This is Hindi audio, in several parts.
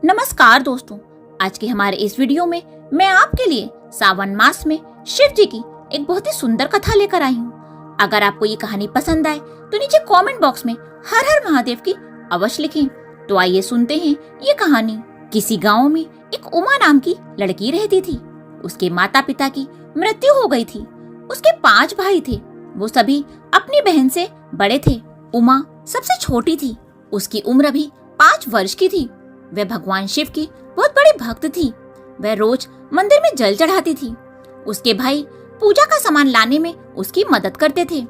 नमस्कार दोस्तों, आज के हमारे इस वीडियो में मैं आपके लिए सावन मास में शिव जी की एक बहुत ही सुंदर कथा लेकर आई हूँ। अगर आपको ये कहानी पसंद आए तो नीचे कमेंट बॉक्स में हर हर महादेव की अवश्य लिखें। तो आइए सुनते हैं ये कहानी। किसी गाँव में एक उमा नाम की लड़की रहती थी। उसके माता पिता की मृत्यु हो गई थी। उसके 5 भाई थे। वो सभी अपनी बहन से बड़े थे। उमा सबसे छोटी थी। उसकी उम्र भी 5 वर्ष की थी। वह भगवान शिव की बहुत बड़ी भक्त थी। वह रोज मंदिर में जल चढ़ाती थी। उसके भाई पूजा का सामान लाने में उसकी मदद करते थे।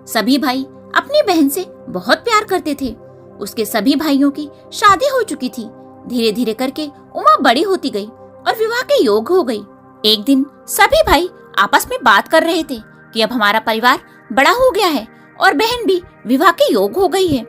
सभी भाई अपनी बहन से बहुत प्यार करते थे। उसके सभी भाइयों की शादी हो चुकी थी। धीरे धीरे करके उमा बड़ी होती गई और विवाह के योग हो गई। एक दिन सभी भाई आपस में बात कर रहे थे कि अब हमारा परिवार बड़ा हो गया है और बहन भी विवाह के योग हो गई है।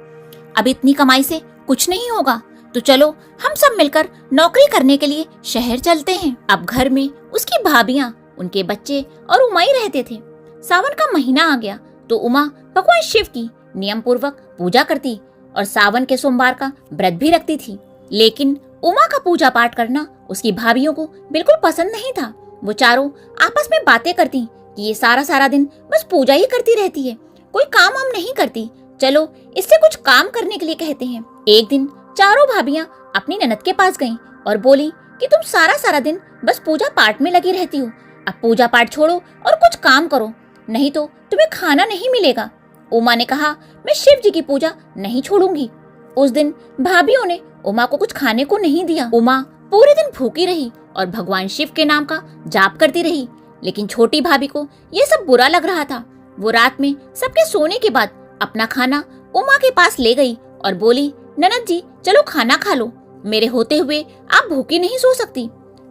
अब इतनी कमाई से कुछ नहीं होगा, तो चलो हम सब मिलकर नौकरी करने के लिए शहर चलते हैं। अब घर में उसकी भाभियां, उनके बच्चे और उमा ही रहते थे। सावन का महीना आ गया तो उमा भगवान शिव की नियम पूर्वक पूजा करती और सावन के सोमवार का व्रत भी रखती थी। लेकिन उमा का पूजा पाठ करना उसकी भाभियों को बिल्कुल पसंद नहीं था। वो चारों आपस में बातें करती कि ये सारा सारा दिन बस पूजा ही करती रहती है, कोई काम हम नहीं करती, चलो इससे कुछ काम करने के लिए कहते हैं। एक दिन चारों भाभियां अपनी ननद के पास गईं और बोली कि तुम सारा सारा दिन बस पूजा पाठ में लगी रहती हो। अब पूजा पाठ छोड़ो और कुछ काम करो, नहीं तो तुम्हें खाना नहीं मिलेगा। उमा ने कहा, मैं शिव जी की पूजा नहीं छोड़ूंगी। उस दिन भाभियों ने उमा को कुछ खाने को नहीं दिया। उमा पूरे दिन भूखी रही और भगवान शिव के नाम का जाप करती रही। लेकिन छोटी भाभी को ये सब बुरा लग रहा था। वो रात में सबके सोने के बाद अपना खाना उमा के पास ले गई और बोली, ननद जी चलो खाना खा लो, मेरे होते हुए आप भूखी नहीं सो सकती।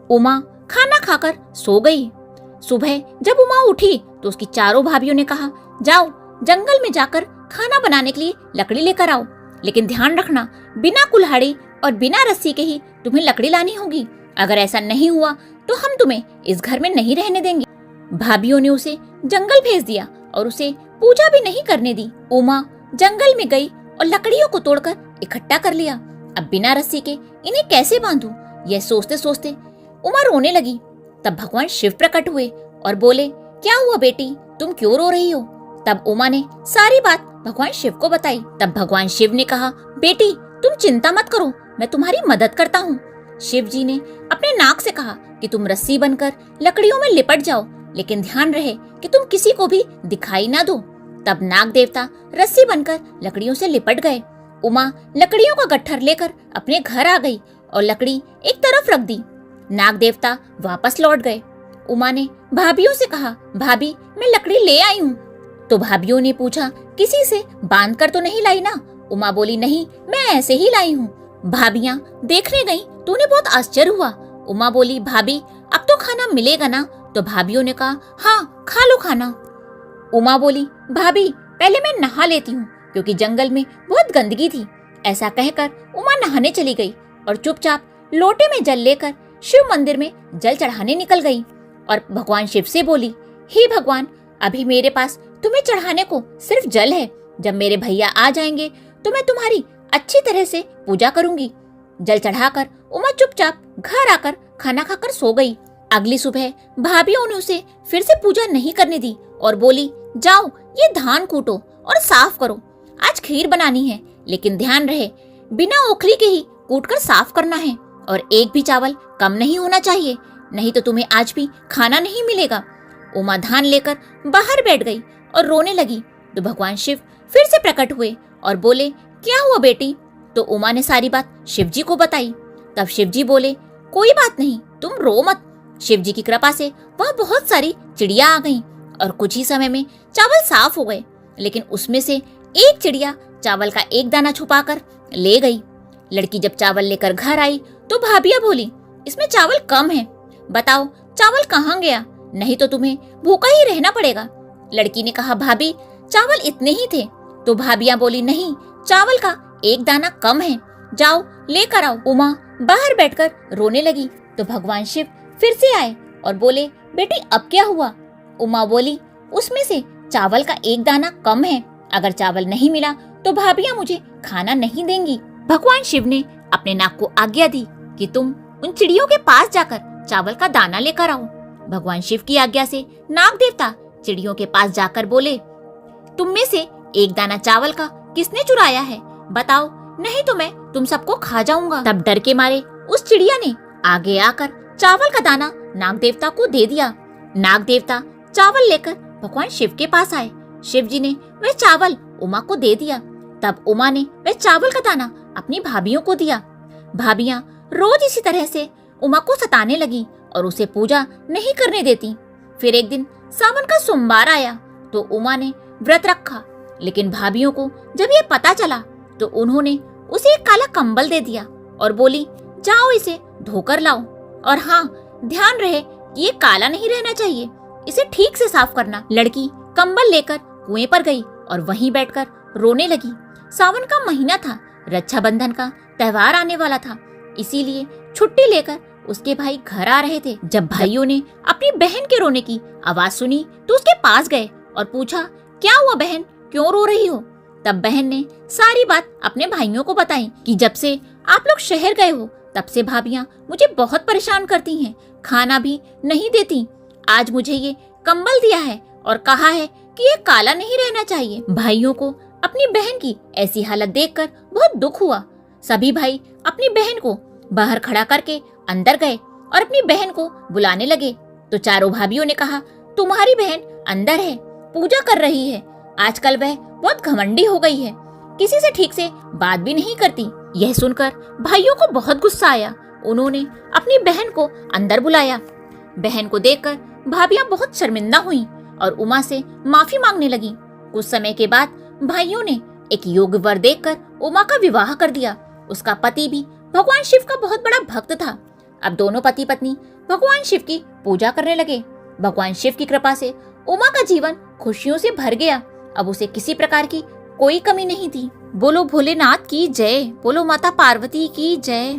उमा खाना खाकर सो गई। सुबह जब उमा उठी तो उसकी चारों भाभियों ने कहा, जाओ जंगल में जाकर खाना बनाने के लिए लकड़ी लेकर आओ, लेकिन ध्यान रखना बिना कुल्हाड़ी और बिना रस्सी के ही तुम्हें लकड़ी लानी होगी। अगर ऐसा नहीं हुआ तो हम तुम्हें इस घर में नहीं रहने देंगे। भाभियों ने उसे जंगल भेज दिया और उसे पूजा भी नहीं करने दी। उमा जंगल में गई और लकड़ियों को तोड़कर इकट्ठा कर लिया। अब बिना रस्सी के इन्हें कैसे बांधूं? यह सोचते सोचते उमा रोने लगी। तब भगवान शिव प्रकट हुए और बोले, क्या हुआ बेटी, तुम क्यों रो रही हो? तब उमा ने सारी बात भगवान शिव को बताई। तब भगवान शिव ने कहा, बेटी तुम चिंता मत करो, मैं तुम्हारी मदद करता हूँ। शिव जी ने अपने नाक से कहा कि तुम रस्सी बनकर लकड़ियों में लिपट जाओ, लेकिन ध्यान रहे कि तुम किसी को भी दिखाई ना दो। तब नाग देवता रस्सी बनकर लकड़ियों से लिपट गए। उमा लकड़ियों का गट्ठर लेकर अपने घर आ गई और लकड़ी एक तरफ रख दी। नाग देवता वापस लौट गए। उमा ने भाभियों से कहा, भाभी मैं लकड़ी ले आई हूँ। तो भाभियों ने पूछा, किसी से बांध कर तो नहीं लाई ना? उमा बोली, नहीं मैं ऐसे ही लाई हूँ। भाभियां देखने गई तो उन्हें बहुत आश्चर्य हुआ। उमा बोली, भाभी अब तो खाना मिलेगा ना? तो भाभियों ने कहा, हाँ खा लो खाना। उमा बोली, भाभी पहले मैं नहा लेती हूँ क्योंकि जंगल में बहुत गंदगी थी। ऐसा कहकर उमा नहाने चली गई और चुपचाप लोटे में जल लेकर शिव मंदिर में जल चढ़ाने निकल गई और भगवान शिव से बोली, हे भगवान अभी मेरे पास तुम्हें चढ़ाने को सिर्फ जल है। जब मेरे भैया आ जाएंगे तो मैं तुम्हारी अच्छी तरह से पूजा करूंगी। जल चढ़ाकर उमा चुपचाप घर आकर खाना खाकर सो गई। अगली सुबह भाभियों ने उसे फिर से पूजा नहीं करने दी और बोली, जाओ ये धान कूटो और साफ करो, आज खीर बनानी है, लेकिन ध्यान रहे बिना ओखली के ही कूट कर साफ करना है और एक भी चावल कम नहीं होना चाहिए, नहीं तो तुम्हें आज भी खाना नहीं मिलेगा। उमा धान लेकर बाहर बैठ गई और रोने लगी। तो भगवान शिव फिर से प्रकट हुए और बोले, क्या हुआ बेटी? तो उमा ने सारी बात शिव जी को बताई। तब शिव जी बोले, कोई बात नहीं, तुम रो मत। शिव जी की कृपा से वहाँ बहुत सारी चिड़िया आ गईं और कुछ ही समय में चावल साफ हो गए, लेकिन उसमें से एक चिड़िया चावल का एक दाना छुपाकर ले गई। लड़की जब चावल लेकर घर आई तो भाभिया बोली, इसमें चावल कम है, बताओ चावल कहाँ गया, नहीं तो तुम्हें भूखा ही रहना पड़ेगा। लड़की ने कहा, भाभी चावल इतने ही थे। तो भाभिया बोली, नहीं चावल का एक दाना कम है, जाओ लेकर आओ। उमा बाहर बैठकर रोने लगी। तो भगवान शिव फिर से आए और बोले, बेटी अब क्या हुआ? उमा बोली, उसमें से चावल का एक दाना कम है, अगर चावल नहीं मिला तो भाभियां मुझे खाना नहीं देंगी। भगवान शिव ने अपने नाग को आज्ञा दी कि तुम उन चिड़ियों के पास जाकर चावल का दाना लेकर आओ। भगवान शिव की आज्ञा से नाग देवता चिड़ियों के पास जाकर बोले, तुम में से एक दाना चावल का किसने चुराया है, बताओ, नहीं तो मैं तुम सबको खा जाऊंगा। तब डर के मारे उस चिड़िया ने आगे आकर चावल का दाना नाग देवता को दे दिया। नाग देवता चावल लेकर भगवान शिव के पास आए। शिव जी ने वह चावल उमा को दे दिया। तब उमा ने वह चावल का दाना अपनी भाभियों को दिया। भाभियां रोज इसी तरह से उमा को सताने लगी और उसे पूजा नहीं करने देती। फिर एक दिन सावन का सोमवार आया तो उमा ने व्रत रखा, लेकिन भाभियों को जब ये पता चला तो उन्होंने उसे एक काला कंबल दे दिया और बोली, जाओ इसे धोकर लाओ, और हाँ, ध्यान रहे कि ये काला नहीं रहना चाहिए, इसे ठीक से साफ करना। लड़की कंबल लेकर कुएं पर गई और वहीं बैठकर रोने लगी। सावन का महीना था, रक्षाबंधन का त्योहार आने वाला था, इसीलिए छुट्टी लेकर उसके भाई घर आ रहे थे। जब भाइयों ने अपनी बहन के रोने की आवाज सुनी तो उसके पास गए और पूछा, क्या हुआ बहन, क्यों रो रही हो? तब बहन ने सारी बात अपने भाइयों को बताई कि जब से आप लोग शहर गए हो तब से भाभियां मुझे बहुत परेशान करती हैं, खाना भी नहीं देती। आज मुझे ये कंबल दिया है और कहा है कि ये काला नहीं रहना चाहिए। भाइयों को अपनी बहन की ऐसी हालत देखकर बहुत दुख हुआ। सभी भाई अपनी बहन को बाहर खड़ा करके अंदर गए और अपनी बहन को बुलाने लगे। तो चारों भाभियों ने कहा, तुम्हारी बहन अंदर है, पूजा कर रही है। आजकल वह बहुत घमंडी हो गई है, किसी से ठीक से बात भी नहीं करती। यह सुनकर भाइयों को बहुत गुस्सा आया। उन्होंने अपनी बहन को अंदर बुलाया। बहन को देखकर भाभियां बहुत शर्मिंदा हुईं और उमा से माफी मांगने लगी। कुछ समय के बाद भाइयों ने एक योग्य वर देखकर उमा का विवाह कर दिया। उसका पति भी भगवान शिव का बहुत बड़ा भक्त था। अब दोनों पति पत्नी भगवान शिव की पूजा करने लगे। भगवान शिव की कृपा से उमा का जीवन खुशियों से भर गया। अब उसे किसी प्रकार की कोई कमी नहीं थी। बोलो भोलेनाथ की जय, बोलो माता पार्वती की जय।